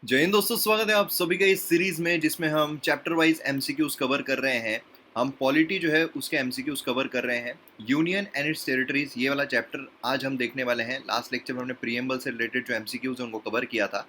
जय हिंद दोस्तों, स्वागत है आप सभी का इस सीरीज में जिसमें हम चैप्टर वाइज एमसीक्यूज कवर कर रहे हैं। हम पॉलिटी जो है उसके एमसीक्यूज कवर कर रहे हैं। यूनियन एंड इट्स टेरिटरीज ये वाला चैप्टर आज हम देखने वाले हैं। लास्ट लेक्चर में हमने प्रीएम्बल से रिलेटेड जो एमसीक्यूज हैं उनको कवर किया था।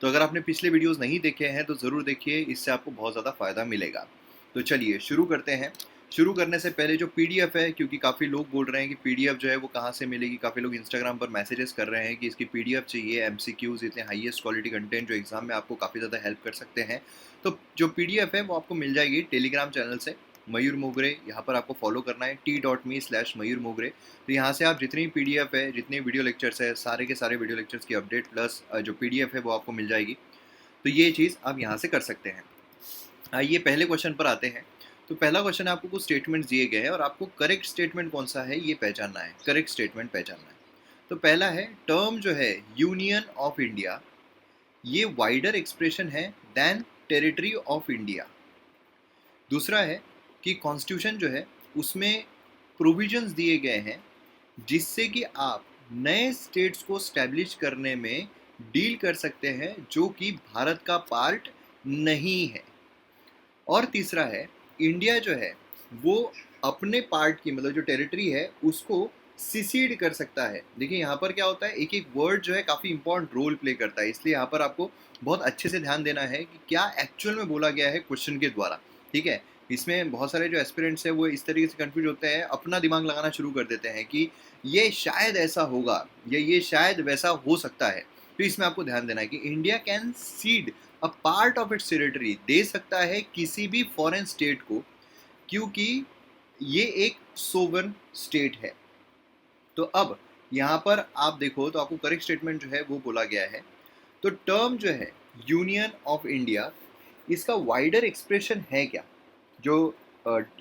तो अगर आपने पिछले वीडियोस नहीं देखे हैं तो ज़रूर देखिए, इससे आपको बहुत ज़्यादा फ़ायदा मिलेगा। तो चलिए शुरू करते हैं। शुरू करने से पहले जो पीडीएफ है, क्योंकि काफ़ी लोग बोल रहे हैं कि पीडीएफ जो है वो कहाँ से मिलेगी, काफ़ी लोग इंस्टाग्राम पर मैसेजेस कर रहे हैं कि इसकी पीडीएफ चाहिए। एमसीक्यूज़ इतने हाईएस्ट क्वालिटी कंटेंट जो एग्जाम में आपको काफ़ी ज़्यादा हेल्प कर सकते हैं। तो जो पीडीएफ है वो आपको मिल जाएगी टेलीग्राम चैनल से, मयूर मोगरे। यहाँ पर आपको फॉलो करना है t.me/मयूर मोगरे। तो यहाँ से आप जितनी पीडीएफ है, जितने वीडियो लेक्चर्स है, सारे के सारे वीडियो लेक्चर्स की अपडेट प्लस जो पीडीएफ है वो आपको मिल जाएगी। तो ये चीज़ आप यहाँ से कर सकते हैं। आइए पहले क्वेश्चन पर आते हैं। तो पहला क्वेश्चन है, आपको कुछ स्टेटमेंट्स दिए गए हैं और आपको करेक्ट स्टेटमेंट कौन सा है ये पहचानना है। करेक्ट स्टेटमेंट पहचानना है। तो पहला है, टर्म जो है यूनियन ऑफ इंडिया ये वाइडर एक्सप्रेशन है देन टेरिटरी ऑफ इंडिया। दूसरा है कि कॉन्स्टिट्यूशन जो है उसमें प्रोविजंस दिए गए हैं जिससे कि आप नए स्टेट्स को स्टैब्लिश करने में डील कर सकते हैं जो कि भारत का पार्ट नहीं है। और तीसरा है, इंडिया जो है वो अपने पार्ट की मतलब जो टेरिटरी है उसको सिसीड कर सकता है। देखिए यहाँ पर क्या होता है, एक एक वर्ड जो है काफ़ी इंपॉर्टेंट रोल प्ले करता है, इसलिए यहाँ पर आपको बहुत अच्छे से ध्यान देना है कि क्या एक्चुअल में बोला गया है क्वेश्चन के द्वारा। ठीक है, इसमें बहुत सारे जो एस्पिरेंट्स हैं वो इस तरीके से कंफ्यूज होते हैं, अपना दिमाग लगाना शुरू कर देते हैं कि ये शायद ऐसा होगा या ये शायद वैसा हो सकता है। तो इसमें आपको ध्यान देना है कि India can cede a part of its territory, दे सकता है किसी भी फॉरेन स्टेट को, क्योंकि ये एक सोवरन स्टेट है। तो अब यहाँ पर आप देखो तो आपको करेक्ट स्टेटमेंट जो है वो बोला गया है। तो टर्म जो है यूनियन ऑफ इंडिया, इसका वाइडर एक्सप्रेशन है क्या? जो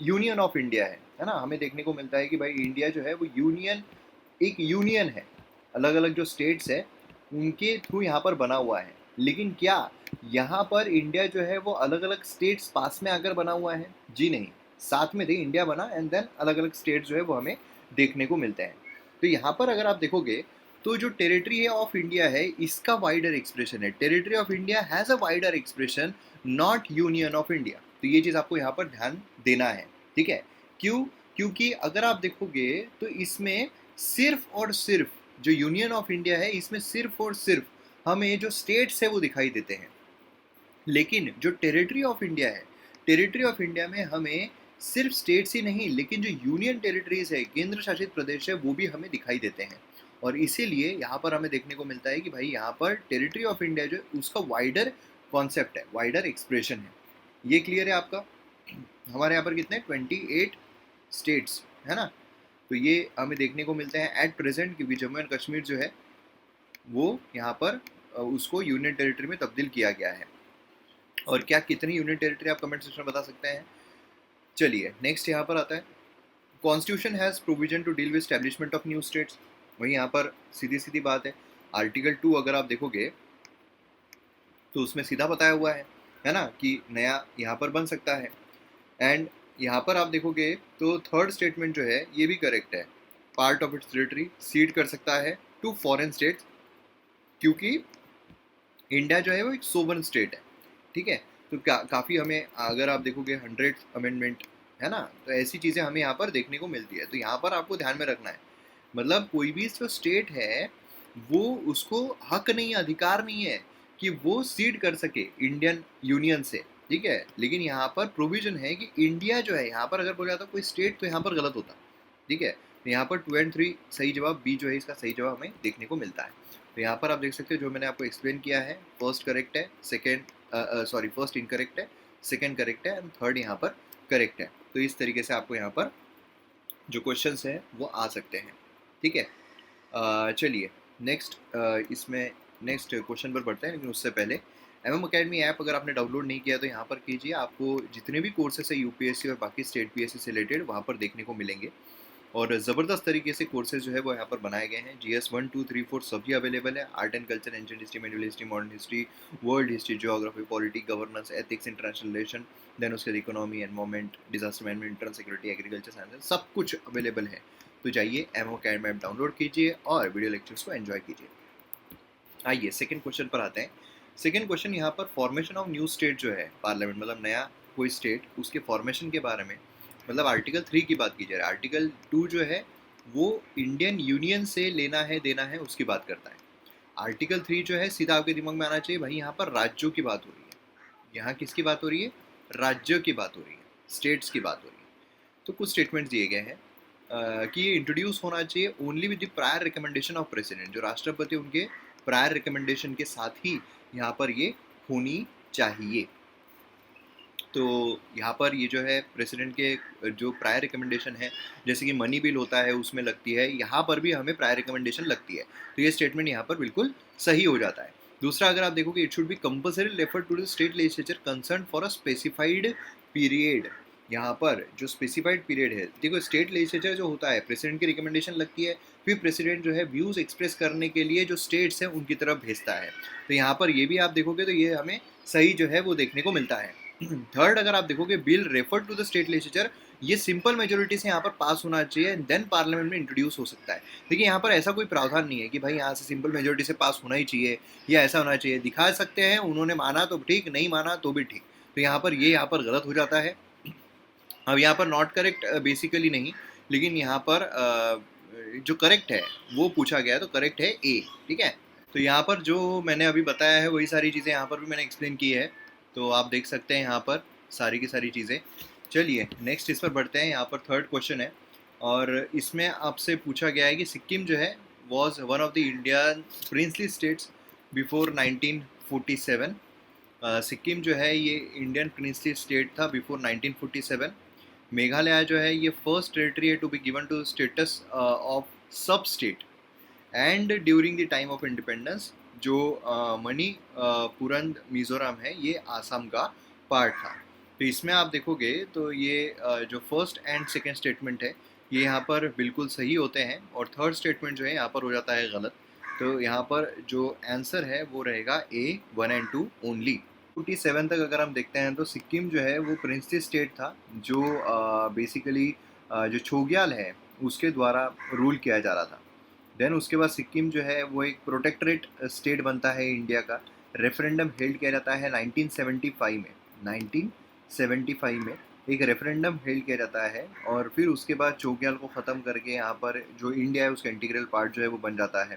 यूनियन ऑफ इंडिया है ना, हमें देखने को मिलता है कि भाई इंडिया जो है वो यूनियन, एक यूनियन है। अलग अलग जो स्टेट्स है उनके थ्रू यहाँ पर बना हुआ है। लेकिन क्या यहाँ पर इंडिया जो है वो अलग अलग स्टेट्स पास में आकर बना हुआ है? जी नहीं, साथ में थे इंडिया बना एंड देन अलग अलग स्टेट्स जो है वो हमें देखने को मिलते हैं। तो यहाँ पर अगर आप देखोगे तो जो टेरिटरी है ऑफ इंडिया है इसका वाइडर एक्सप्रेशन है। Territory of India has a wider expression, not union of India. तो ये चीज़ आपको यहाँ पर ध्यान देना है। ठीक है, क्यों? क्योंकि अगर आप देखोगे तो इसमें सिर्फ और सिर्फ जो यूनियन ऑफ इंडिया है इसमें सिर्फ और सिर्फ हमें जो स्टेट्स है वो दिखाई देते हैं। लेकिन जो टेरिटरी ऑफ इंडिया है, टेरिटरी ऑफ इंडिया में हमें सिर्फ स्टेट्स ही नहीं लेकिन जो यूनियन टेरिटरीज है, केंद्र शासित प्रदेश है, वो भी हमें दिखाई देते हैं। और इसीलिए यहाँ पर हमें देखने को मिलता है कि भाई यहाँ पर टेरिटरी ऑफ इंडिया जो है उसका वाइडर कॉन्सेप्ट है, वाइडर एक्सप्रेशन है। ये क्लियर है आपका? हमारे यहाँ पर कितने 28 स्टेट्स है ना। तो ये हमें देखने को मिलते हैं एट प्रेजेंट, क्योंकि जम्मू एंड कश्मीर जो है वो यहाँ पर उसको यूनियन टेरिटरी में तब्दील किया गया है। और क्या कितनी यूनियन टेरिटरी आप कमेंट सेक्शन में बता सकते हैं। चलिए नेक्स्ट यहाँ पर आता है, constitution has provision to deal with establishment of new states. वही यहाँ पर सीधी सीधी बात है, आर्टिकल 2 अगर आप देखोगे तो उसमें सीधा बताया हुआ है ना, कि नया यहाँ पर बन सकता है। एंड यहाँ पर आप देखोगे तो थर्ड स्टेटमेंट जो है ये भी करेक्ट है, part of its territory seed कर सकता है टू फॉरेन स्टेट्स, क्योंकि इंडिया जो है वो एक सोवरन स्टेट है। ठीक है, तो काफ़ी हमें अगर आप देखोगे 100th अमेंडमेंट है ना, तो ऐसी चीज़ें हमें यहाँ पर देखने को मिलती है। तो यहाँ पर आपको ध्यान में रखना है, मतलब कोई भी जो स्टेट है वो उसको हक नहीं, अधिकार नहीं है कि वो सीड कर सके इंडियन यूनियन से। ठीक है, लेकिन यहाँ पर प्रोविजन है कि इंडिया जो है, यहाँ पर अगर बोला जाता कोई स्टेट तो यहाँ पर गलत होता। ठीक है, तो यहाँ पर 2 और 3 सही जवाब, बी जो है इसका सही जवाब हमें देखने को मिलता है। तो यहाँ पर आप देख सकते हो जो मैंने आपको एक्सप्लेन किया है, फर्स्ट करेक्ट है, सेकेंड सॉरी फर्स्ट इनकरेक्ट है, सेकेंड करेक्ट है एंड थर्ड यहाँ पर करेक्ट है। तो इस तरीके से आपको यहाँ पर जो क्वेश्चंस हैं वो आ सकते हैं। ठीक है, चलिए नेक्स्ट इसमें नेक्स्ट क्वेश्चन पर बढ़ते हैं, लेकिन उससे पहले एम अकेडमी ऐप अगर आपने डाउनलोड नहीं किया तो यहाँ पर कीजिए। आपको जितने भी कोर्सेस है यूपीएससी और बाकी स्टेट पीएससी से रिलेटेड वहाँ पर देखने को मिलेंगे। और ज़बरदस्त तरीके से कोर्सेज जो है वो यहाँ पर बनाए गए हैं। जीएस 1 2 3 4 सभी अवेलेबल है। Art and culture, ancient history, medieval history, modern history, world history, geography, polity, governance, ethics, international relation, then उसके economy, environment, disaster management, internal security, agriculture science, सब कुछ अवेलेबल है। तो जाइए एमओ कैड ऐप डाउनलोड कीजिए और video lectures को enjoy कीजिए। आइए सेकंड क्वेश्चन पर आते हैं। सेकेंड क्वेश्चन यहाँ पर फॉर्मेशन ऑफ न्यू स्टेट जो है पार्लियामेंट, मतलब नया कोई स्टेट, उसके फॉर्मेशन के बारे में, मतलब आर्टिकल 3 की बात की जा रही है। आर्टिकल 2 जो है वो इंडियन यूनियन से लेना है देना है उसकी बात करता है। आर्टिकल 3 जो है सीधा आपके दिमाग में आना चाहिए भाई, यहाँ पर राज्यों की बात हो रही है। यहाँ किसकी बात हो रही है? राज्यों की बात हो रही है, स्टेट्स की बात हो रही है। तो कुछ स्टेटमेंट्स दिए गए हैं कि ये इंट्रोड्यूस होना चाहिए only with the prior recommendation of president, जो राष्ट्रपति उनके प्रायर रिकमेंडेशन के साथ ही यहाँ पर ये होनी चाहिए। तो यहाँ पर ये जो है प्रेसिडेंट के जो प्रायर रिकमेंडेशन है, जैसे कि मनी बिल होता है उसमें लगती है, यहाँ पर भी हमें प्रायर रिकमेंडेशन लगती है। तो ये स्टेटमेंट यहाँ पर बिल्कुल सही हो जाता है। दूसरा, अगर आप देखोगे, it should be compulsory refer to the state legislature concern for a specified period. यहाँ पर जो स्पेसिफाइड पीरियड है, देखो स्टेट लेजिस्लेचर जो होता है, प्रेसिडेंट की रिकमेंडेशन लगती है, फिर प्रेसिडेंट जो है व्यूज एक्सप्रेस करने के लिए जो स्टेट्स हैं उनकी तरफ भेजता है। तो यहाँ पर ये भी आप देखोगे तो ये हमें सही जो है वो देखने को मिलता है। थर्ड, अगर आप देखोगे bill refer to the state legislature, ये सिंपल मेजोरिटी से यहाँ पर पास होना चाहिए एंड देन पार्लियामेंट में इंट्रोड्यूस हो सकता है। देखिए यहाँ पर ऐसा कोई प्रावधान नहीं है कि भाई यहाँ से सिंपल मेजोरिटी से पास होना ही चाहिए या ऐसा होना चाहिए। दिखा सकते हैं, उन्होंने माना तो ठीक, नहीं माना तो भी ठीक। तो यहाँ पर ये यहाँ पर गलत हो जाता है। अब यहाँ पर नॉट करेक्ट बेसिकली नहीं, लेकिन यहाँ पर जो करेक्ट है वो पूछा गया है, तो करेक्ट है ए। ठीक है, तो यहाँ पर जो मैंने अभी बताया है वही सारी चीज़ें यहाँ पर भी मैंने एक्सप्लेन की है, तो आप देख सकते हैं यहाँ पर सारी की सारी चीज़ें। चलिए नेक्स्ट इस पर बढ़ते हैं। यहाँ पर थर्ड क्वेश्चन है और इसमें आपसे पूछा गया है कि सिक्किम जो है was one of the Indian princely states before 1947। Sikkim जो है ये इंडियन प्रिंसली स्टेट था बिफोर 1947। मेघालय जो है ये फर्स्ट टेरिटरी है to be given to status of sub state and during the time of independence. जो मणिपुरम मिजोरम है ये आसाम का पार्ट था। तो इसमें आप देखोगे तो ये जो फर्स्ट एंड सेकेंड स्टेटमेंट है ये यहाँ पर बिल्कुल सही होते हैं और थर्ड स्टेटमेंट जो है यहाँ पर हो जाता है गलत। तो यहाँ पर जो आंसर है वो रहेगा ए 1 एंड 2 ओनली। 47 तक अगर हम देखते हैं तो सिक्किम जो है वो प्रिंसली स्टेट था, जो बेसिकली जो छोग्याल है उसके द्वारा रूल किया जा रहा था। देन उसके बाद सिक्किम जो है वो एक प्रोटेक्टरेट स्टेट बनता है इंडिया का। रेफरेंडम हेल्ड किया जाता है 1975 में। 1975 में एक रेफरेंडम हेल्ड किया जाता है और फिर उसके बाद चोग्याल को ख़त्म करके यहाँ पर जो इंडिया है उसका इंटीग्रल पार्ट जो है वो बन जाता है।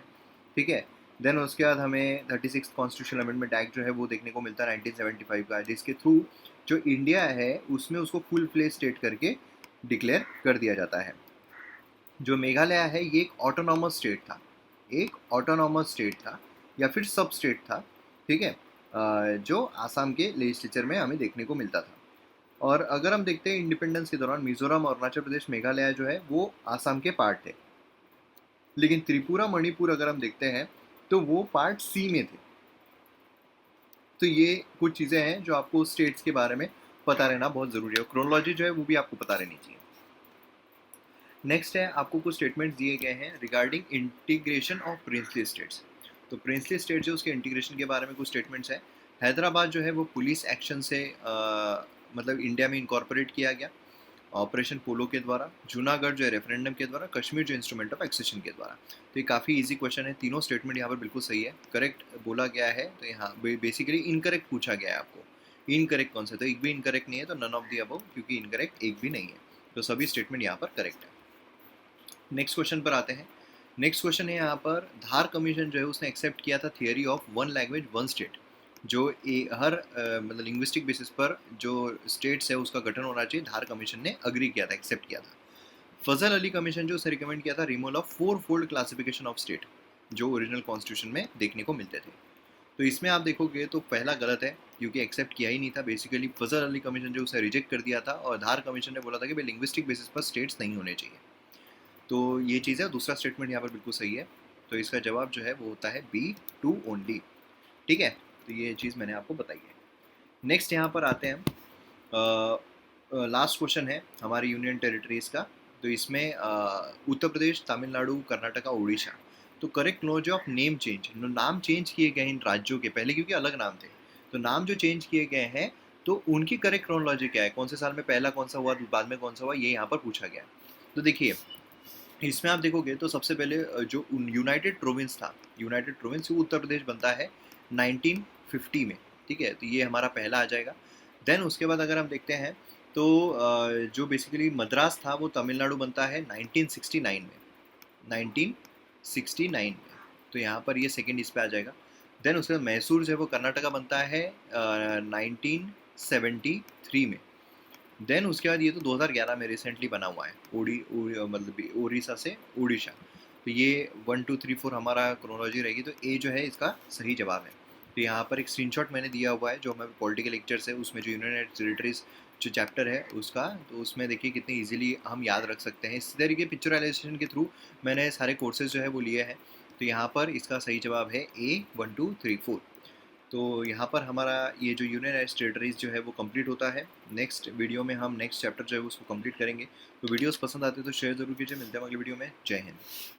ठीक है, देन उसके बाद हमें 36 कॉन्स्टिट्यूशनल अमेंडमेंट एक्ट जो है वो देखने को मिलता है 1975 का, जिसके थ्रू जो इंडिया है उसमें उसको फुल फ्लेज स्टेट करके डिक्लेयर कर दिया जाता है। जो मेघालय है ये एक ऑटोनॉमस स्टेट था, एक ऑटोनॉमस स्टेट था या फिर सब स्टेट था। ठीक है, जो आसाम के लेजिस्लेचर में हमें देखने को मिलता था। और अगर हम देखते हैं इंडिपेंडेंस के दौरान मिजोरम और अरुणाचल प्रदेश मेघालय जो है वो आसाम के पार्ट थे, लेकिन त्रिपुरा मणिपुर अगर हम देखते हैं तो वो पार्ट सी में थे। तो ये कुछ चीज़ें हैं जो आपको स्टेट्स के बारे में पता रहना बहुत ज़रूरी है, क्रोनोलॉजी जो है वो भी आपको पता रहनी चाहिए। नेक्स्ट है, आपको कुछ स्टेटमेंट्स दिए गए हैं regarding integration of princely states. तो प्रिंसली स्टेट जो उसके इंटीग्रेशन के बारे में कुछ स्टेटमेंट्स है। हैदराबाद जो है वो पुलिस एक्शन से मतलब इंडिया में इनकॉर्पोरेट किया गया ऑपरेशन पोलो के द्वारा। जूनागढ़ जो है रेफरेंडम के द्वारा। कश्मीर जो इंस्ट्रूमेंट ऑफ एक्सेशन के द्वारा। तो ये काफ़ी इजी क्वेश्चन है, तीनों स्टेटमेंट यहाँ पर बिल्कुल सही है, करेक्ट बोला गया है। तो यहाँ बेसिकली इनकरेक्ट पूछा गया है आपको, इनकरेक्ट कौन सा, तो एक भी इनकरेक्ट नहीं है, तो नन ऑफ दी अबव, क्योंकि इनकरेक्ट एक भी नहीं है, तो सभी स्टेटमेंट यहाँ पर करेक्ट है। नेक्स्ट क्वेश्चन पर आते हैं। नेक्स्ट क्वेश्चन है यहाँ पर, धार कमीशन जो है उसने एक्सेप्ट किया था theory of one language one state, जो हर मतलब लिंग्विस्टिक बेसिस पर जो स्टेट्स है उसका गठन होना चाहिए, धार कमीशन ने अग्री किया था, एक्सेप्ट किया था। फजल अली कमीशन जो उसे रिकमेंड किया था removal of 4 fold classification of state, जो ओरिजिनल कॉन्स्टिट्यूशन में देखने को मिलते थे। तो इसमें आप देखोगे तो पहला गलत है, क्योंकि एक्सेप्ट किया ही नहीं था। बेसिकली फजल अली कमीशन जो उसे रिजेक्ट कर दिया था और धार कमीशन ने बोला था कि भाई लिंग्विस्टिक बेसिस पर स्टेट्स नहीं होने चाहिए। तो ये चीज़ है। दूसरा स्टेटमेंट यहाँ पर बिल्कुल सही है, तो इसका जवाब जो है वो होता है B2 ओनली। ठीक है, तो ये चीज़ मैंने आपको बताई है। नेक्स्ट यहाँ पर आते हैं, लास्ट क्वेश्चन है हमारी यूनियन टेरिटरीज का। तो इसमें उत्तर प्रदेश, तमिलनाडु, कर्नाटका, उड़ीसा, तो correct close of name change, नाम चेंज किए गए इन राज्यों के पहले, क्योंकि अलग नाम थे, तो नाम जो चेंज किए गए हैं तो उनकी करेक्ट क्रोनोलॉजी क्या है, कौन से साल में पहला कौन सा हुआ, बाद में कौन सा हुआ, ये यहाँ पर पूछा गया। तो देखिए इसमें आप देखोगे तो सबसे पहले जो यूनाइटेड प्रोविंस था, यूनाइटेड प्रोविंस वो उत्तर प्रदेश बनता है 1950 में, ठीक है, तो ये हमारा पहला आ जाएगा। देन उसके बाद अगर हम देखते हैं तो जो बेसिकली मद्रास था वो तमिलनाडु बनता है 1969 में, 1969 में, तो यहाँ पर ये सेकेंड इस पे आ जाएगा। देन उसके बाद मैसूर जो है वो कर्नाटका बनता है 1973 में। देन उसके बाद ये तो 2011 में रिसेंटली बना हुआ है, मतलब उड़ीसा से उड़ीसा। तो ये 1 2 3 4 हमारा क्रोनोलॉजी रहेगी, तो ए जो है इसका सही जवाब है। तो यहाँ पर एक स्क्रीनशॉट मैंने दिया हुआ है जो हमें पॉलिटिकल लेक्चर्स है उसमें, जो यूनियन टेरिटरीज जो चैप्टर है उसका, तो उसमें देखिए कितने इजीली हम याद रख सकते हैं। इस तरीके पिक्चराइजेशन के थ्रू मैंने सारे कोर्सेज जो है वो लिए हैं। तो यहाँ पर इसका सही जवाब है ए 1 2 3 4। तो यहाँ पर हमारा ये जो यूनियन टेरिटरीज जो है वो कंप्लीट होता है। नेक्स्ट वीडियो में हम नेक्स्ट चैप्टर जो है उसको कंप्लीट करेंगे। तो वीडियोस पसंद आते हैं तो शेयर जरूर कीजिए। मिलते हैं अगली वीडियो में। जय हिंद।